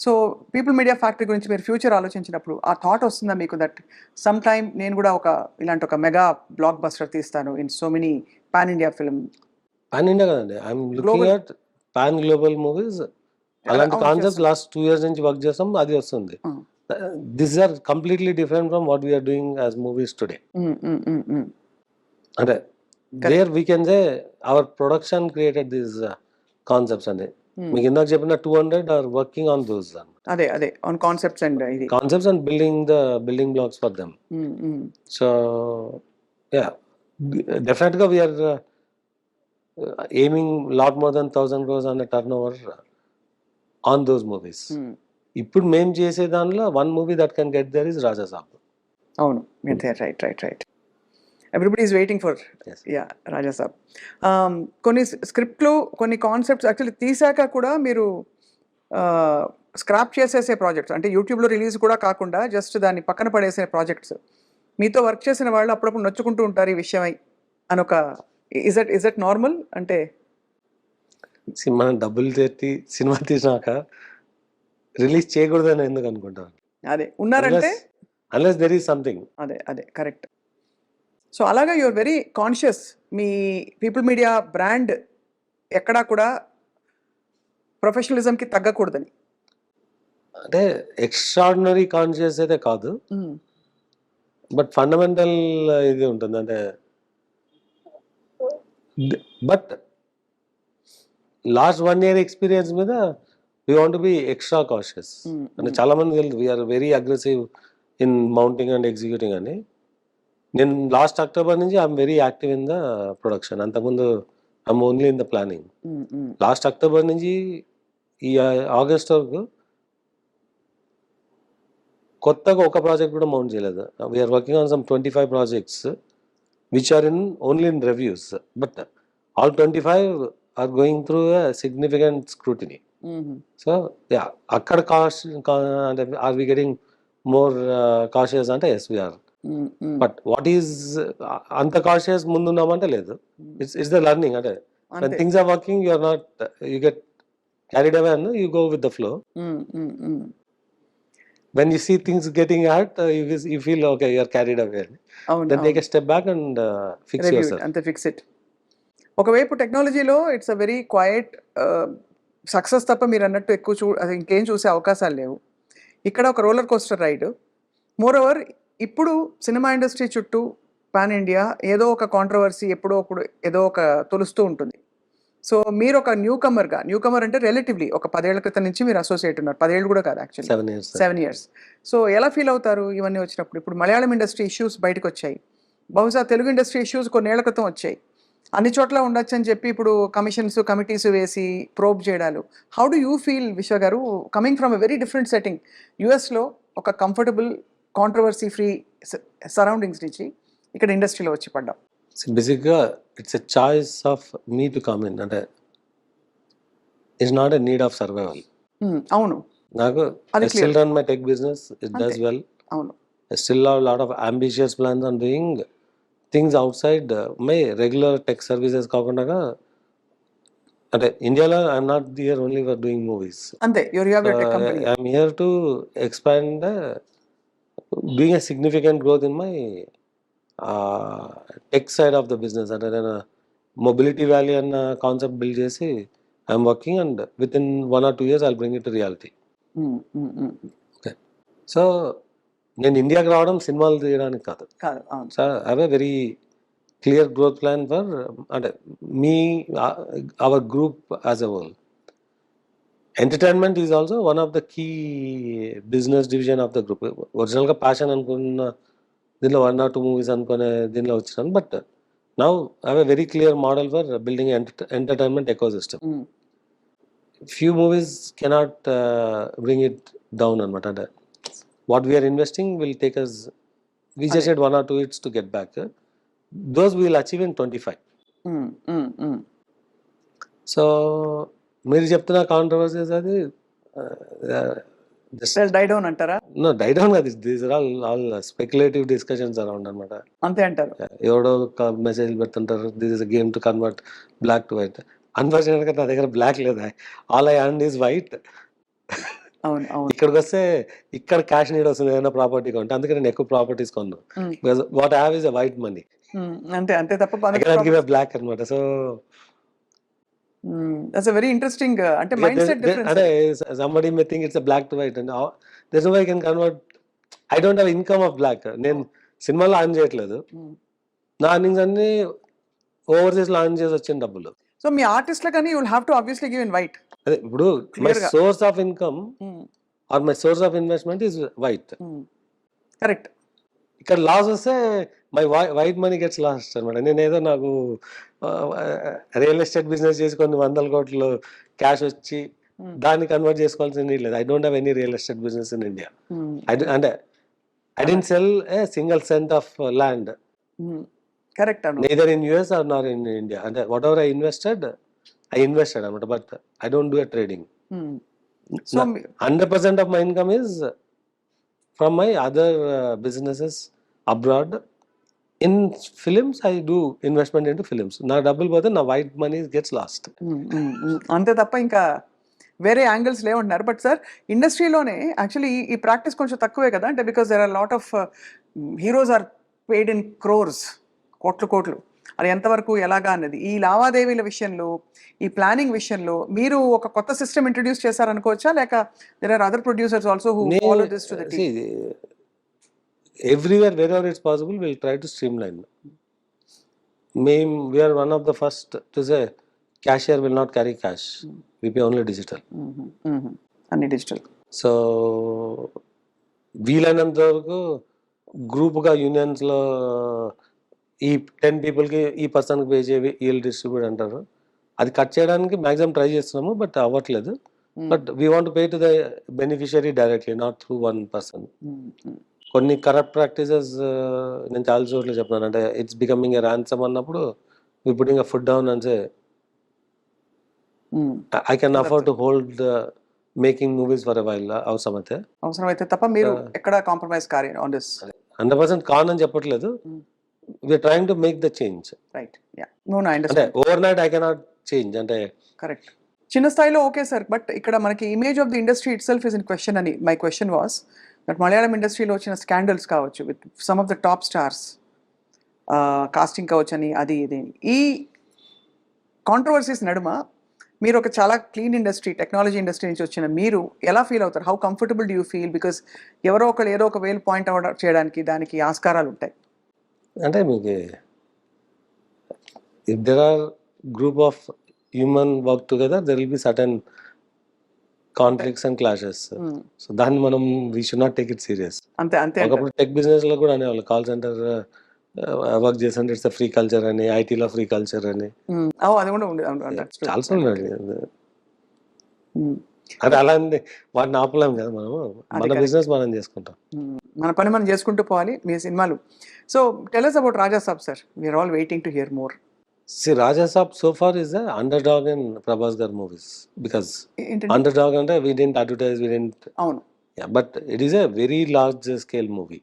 So people media factory గురించి మీరు future ఆలోచించినప్పుడు ఆ థాట్ వస్తుందా మీకు దట్ సమ్ టైమ్ నేను కూడా ఇలాంటి ఒక మెగా బ్లాక్ బస్టర్ తీస్తాను in so many pan India film pan India కదండి, I'm looking Global. At pan global movies. అలాంటి అవును, కాన్సెప్ట్ చేస్తాం. లాస్ట్ 2 years నుంచి వర్క్ చేస్తాం, అది వస్తుంది. Mm. This are completely different from what we're doing as movies today. అంటే there we can say our production created these concepts అని. మీకు ఇందాక చెప్పిన 200 ఆర్ వర్కింగ్ ఆన్ దోస్ అదే ఆన్ కాన్సెప్ట్స్ అండ్ ఇది concepts and building blocks for them. So yeah, డెఫినెట్గా we're aiming lot more than 1,000 crores on a turnover on those movies. ఇప్పుడు మేము చేసే దానిలో one movie that can get there is Raja Saab. అవును, right everybody is waiting for Raja Saab. కొన్ని స్క్రిప్ట్లు కొన్ని concepts actually తీసాక కూడా మీరు స్క్రాప్ చేసేసే ప్రాజెక్ట్స్ అంటే యూట్యూబ్లో రిలీజ్ కూడా కాకుండా జస్ట్ దాన్ని పక్కన పడేసే ప్రాజెక్ట్స్ మీతో వర్క్ చేసిన వాళ్ళు అప్పుడప్పుడు నొచ్చుకుంటూ ఉంటారు ఈ విషయమై అని ఒక ఇస్ దట్ నార్మల్? అంటే సినిమా డబ్బులు తెట్టి సినిమా తీసినాక రిలీజ్ చేయకూడదని ఎందుకు అనుకుంటాను? అదే ఉన్నారంటే అన్లెస్ దెర్ ఈస్ సంథింగ్. అదే కరెక్ట్. సో అలాగా యూఆర్ వెరీ కాన్షియస్ మీ పీపుల్ మీడియా బ్రాండ్ ఎక్కడా కూడా ప్రొఫెషనలిజంకి తగ్గకూడదని. అంటే ఎక్స్ట్రాడినరీ కాన్షియస్ అయితే కాదు, బట్ ఫండమెంటల్ ఇది ఉంటుంది. అంటే బట్ లాస్ట్ 1 year ఎక్స్పీరియన్స్ మీద we want to be extra cautious. అంటే చాలా మంది తెలుసు we're very aggressive in mounting and executing అని. నేను లాస్ట్ అక్టోబర్ నుంచి I'm very active in the production. అంతకుముందు I'm only in the planning. Last October నుంచి ఈ ఆగస్ట్ వరకు కొత్తగా ఒక ప్రాజెక్ట్ కూడా మౌంట్ చేయలేదు. We're working on some 25 projects which are only in reviews, but all 25 are going through a significant scrutiny. So yeah, akkada are we getting more cautious ante? Yes, we are. But what is anta cautious mundu unnamante ledu. It's the learning. Ante when things are working, you are not, you get carried away and you go with the flow. When you see things getting hard, you feel okay, you are carried away. Then take a step back and fix yourself. అంతే fix it. ఒకవైపు టెక్నాలజీలో it's a very quite success తప్ప మీరు అన్నట్టు ఎక్కువ ఇంకేం చూసే అవకాశాలు లేవు. ఇక్కడ ఒక roller coaster ride. Moreover ఇప్పుడు సినిమా ఇండస్ట్రీ చుట్టూ పాన్ ఇండియా ఏదో ఒక కాంట్రవర్సీ ఎప్పుడో ఒకడు ఏదో ఒక తొలుస్తూ ఉంటుంది. సో మీరు ఒక న్యూ కమర్ అంటే రిలేటివ్లీ ఒక 10 ఏళ్ల క్రితం నుంచి మీరు అసోసియేట్ ఉన్నారు. 10 ఏళ్ళు కూడా కాదు యాక్చువల్లీ, 7 years. సో ఎలా ఫీల్ అవుతారు ఇవన్నీ వచ్చినప్పుడు? ఇప్పుడు మలయాళం ఇండస్ట్రీ ఇష్యూస్ బయటకు వచ్చాయి, బహుశా తెలుగు ఇండస్ట్రీ ఇష్యూస్ కొన్నేళ్ల క్రితం వచ్చాయి. అన్ని చోట్ల ఉండొచ్చు అని చెప్పి ఇప్పుడు కమిటీస్ వేసి ప్రోబ్ చేయడాలు. హౌ డు యూ ఫీల్ విశ్వ గారు coming from a very different setting? యుఎస్లో ఒక కంఫర్టబుల్ కాంట్రవర్సీ ఫ్రీ సరౌండింగ్స్ నుంచి ఇక్కడ ఇండస్ట్రీలో వచ్చి పడ్డాం. బేసిక్గా it's a choice of me to come in. అంటే it's not a need of survival. అవును, నాకు I still run my tech business, it does well. అవును, I still have lot of ambitious plans on doing things outside my regular tech services కాకుండా. అంటే ఇండియాలో I'm not here only for doing movies. అంతే, I'm here to expand, doing a significant growth in my tech side of the business. అంటే నేను mobility valley అన్న concept build చేసి I'm working, and with in 1 or 2 years I bring it to reality. Okay, so నేను ఇండియాకి రావడం సినిమాలు తీయడానికి కాదు. So I have a very clear growth plan for, అంటే me our group as a whole. Entertainment is also one of the key business division of the group. ఒరిజినల్గా passion అనుకున్న దీనిలో 1 or 2 movies అనుకునే దీనిలో వచ్చినాను. But now I have a very clear model for building entertainment ecosystem. Few movies cannot bring it down అనమాట. అంటే what we're investing will take us, we just had 1 or 2 hits to get back. Those we will achieve in 25. So మీరు చెప్తున్న controversies అది die down అంటారా? No, die down కాదు. These are all speculative discussions around అనమాట. అంతే అంటారు. ఎవడో message పెడుతుంటారు, this is a game to convert black to white. అన్ఫార్చునేట్గా నా దగ్గర బ్లాక్ లేదు. All I earn is white. అవును అవును ఇక్కడికి వస్తే ఇక్కడ క్యాష్ నీడ్ వస్తుంది ఏదైనా ప్రాపర్టీ కొంటే, అందుకే నేను ఎక్కువ ప్రాపర్టీస్ కొన్నాను. Um, because what I have is a white money, అంతే అంతే తప్ప I cannot give a black అనమాట. సో దట్స్ వెరీ ఇంట్రెస్టింగ్ అంటే మైండ్ సెట్ డిఫరెన్స్. అంటే somebody may think it's black to white and that's why I can convert. I don't have income of black. నేను సినిమాలో earn చేయట్లేదు, నా earnings అన్ని overseas లో earn చేసి వచ్చిన డబ్బులు. సో మీ ఆర్టిస్ట్ల కానీ you will have to obviously give in white. అదే ఇప్పుడు మై Clear గా. Source of income or my source of investment is white. Correct. ఇక్కడ లాస్ వస్తే my white money gets last అనమాట. నేను ఏదో నాకు రియల్ ఎస్టేట్ బిజినెస్ చేసి కొన్ని 100 కోట్లు క్యాష్ వచ్చి దాన్ని కన్వర్ట్ చేసుకోవాల్సిన నీడ్ లేదు. I don't have any real estate business in India. అంటే I didn't sell a single cent of land correct అను. neither in US or nor in India. And whatever I invested అనమాట. But I don't do a trading. So 100% of my income is from my other businesses abroad. In films, I do investment into films. నా డబ్బులు పోతే నా white money gets last. అంతే తప్ప ఇంకా వేరే angles లేవంటున్నారు. బట్ సార్ ఇండస్ట్రీలోనే యాక్చువల్లీ ఈ ప్రాక్టీస్ కొంచెం తక్కువే కదా, అంటే because there are lot of heroes are paid in crores, కోట్లు. అది ఎంతవరకు ఎలాగా అన్నది ఈ లావాదేవీల విషయంలో, ఈ ప్లానింగ్ విషయంలో మీరు ఒక కొత్త సిస్టమ్ ఇంట్రడ్యూస్ చేశారనుకోవచ్చా, లేక there are other producers also who follow this to the tee? Everywhere wherever it's possible we'll try to streamline. We are one of the first to say cashier will not carry cash. We pay only digital. అన్ని digital. So వీలైనంత వరకు గ్రూప్గా యూనియన్స్లో ఈ 10 పీపుల్కి ఈ పర్సన్కి pay చేయి వీళ్ళు డిస్ట్రిబ్యూట్ అంటారు. అది కట్ చేయడానికి మ్యాక్సిమం ట్రై చేస్తున్నాము, బట్ అవ్వట్లేదు. But we want pay to the beneficiary directly, not through one person. కొన్ని కరప్ట్ ప్రాక్టీసెస్ నేను చాలా చోట్ల చెప్తున్నాను. అంటే ఇట్స్ బికమింగ్ ఎ ర్యాన్సమ్ అన్నప్పుడు we putting a foot down and say I can afford to hold making movies for a while అవసరమైతే తప్ప మీరు ఎక్కడ కాంప్రమైజ్ కారు ఆన్ దిస్. 100% కాన్ అని చెప్పట్లేదు. We're trying to make the change. Right. Yeah no I అంటే understand. Overnight I cannot change. అంటే కరెక్ట్. చిన్న స్థాయిలో ఓకే సార్, బట్ ఇక్కడ మనకి image of the industry itself is in question అని my question was that Malayalam ఇండస్ట్రీలో వచ్చిన scandals కావచ్చు with some of the top stars, casting కావచ్చు అని అది ఇది, ఈ కాంట్రవర్సీస్ నడుమ మీరు ఒక చాలా క్లీన్ ఇండస్ట్రీ, టెక్నాలజీ ఇండస్ట్రీ నుంచి వచ్చిన మీరు ఎలా ఫీల్ అవుతారు? How comfortable do you feel? Because ఎవరో ఒకరు ఏదో ఒక వేలు పాయింట్ అవుట్ చేయడానికి దానికి ఆస్కారాలు ఉంటాయి. అంటే మీకు if there are group of human work together there will be certain conflicts and clashes. So దాన్ని మనం we should not take it serious. అంతే అంతే. ఒకప్పుడు టెక్ బిజినెస్ లో కూడా అనేవాళ్ళు, కాల్ సెంటర్ వర్క్ చేస్తుంటే ఇట్స్ ఫ్రీ కల్చర్ అని, ఐటీలో ఫ్రీ కల్చర్ అని అది కూడా చాలా ఉన్నాడు. అది అలా అండి, వాటిని ఆపలేం కదా మనము. మన బిజినెస్ మనం చేసుకుంటాం, మన పని మనం చేసుకుంటూ పోవాలి. మీ సినిమాలు. So tell us about Raja Saab sir. We're all waiting to hear more. See, Raja Saab so far is the underdog in Prabhas Gar movies, because underdog ante we didn't advertise, we didn't. అవును. Yeah, but it is a very large scale movie.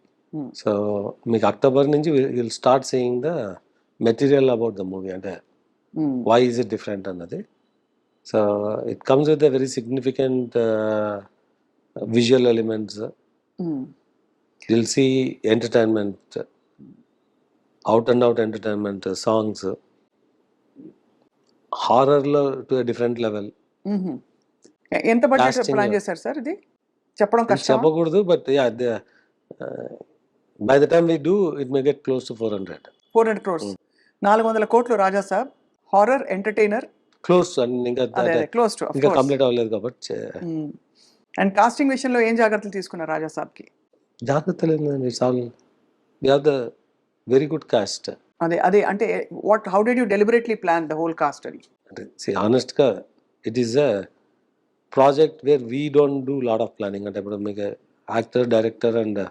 So మీకు October నుంచి you'll start seeing the material about the movie, అంటే why is it different అన్నది. So it comes with a very significant visual elements. You'll see entertainment, out and out entertainment, songs, horror లో to a different level. ఎంత budget plan చేశారు sir? ఇది చెప్పడం కష్టం, చెప్పకూడదు. But by the time we do it may get close to 400 crores. 400 కోట్లు Raja Saab, horror, entertainer, close to. ఇంకా close to ఇంకా కంప్లీట్ అవ్వలేదు కాబట్టి. అండ్ కాస్టింగ్ విషయంలో ఏం జాగ్రత్తలు తీసుకున్నారు రాజా సాబ్ కి? జాగ్రత్తలు ఏంటండి, it's all we have the very good cast. అదే అంటే how did you deliberately plan the whole cast అని? అంటే ఆనెస్ట్ గా it is a project where we don't do lot of planning. అంటే ఇప్పుడు మీకు యాక్టర్, డైరెక్టర్ అండ్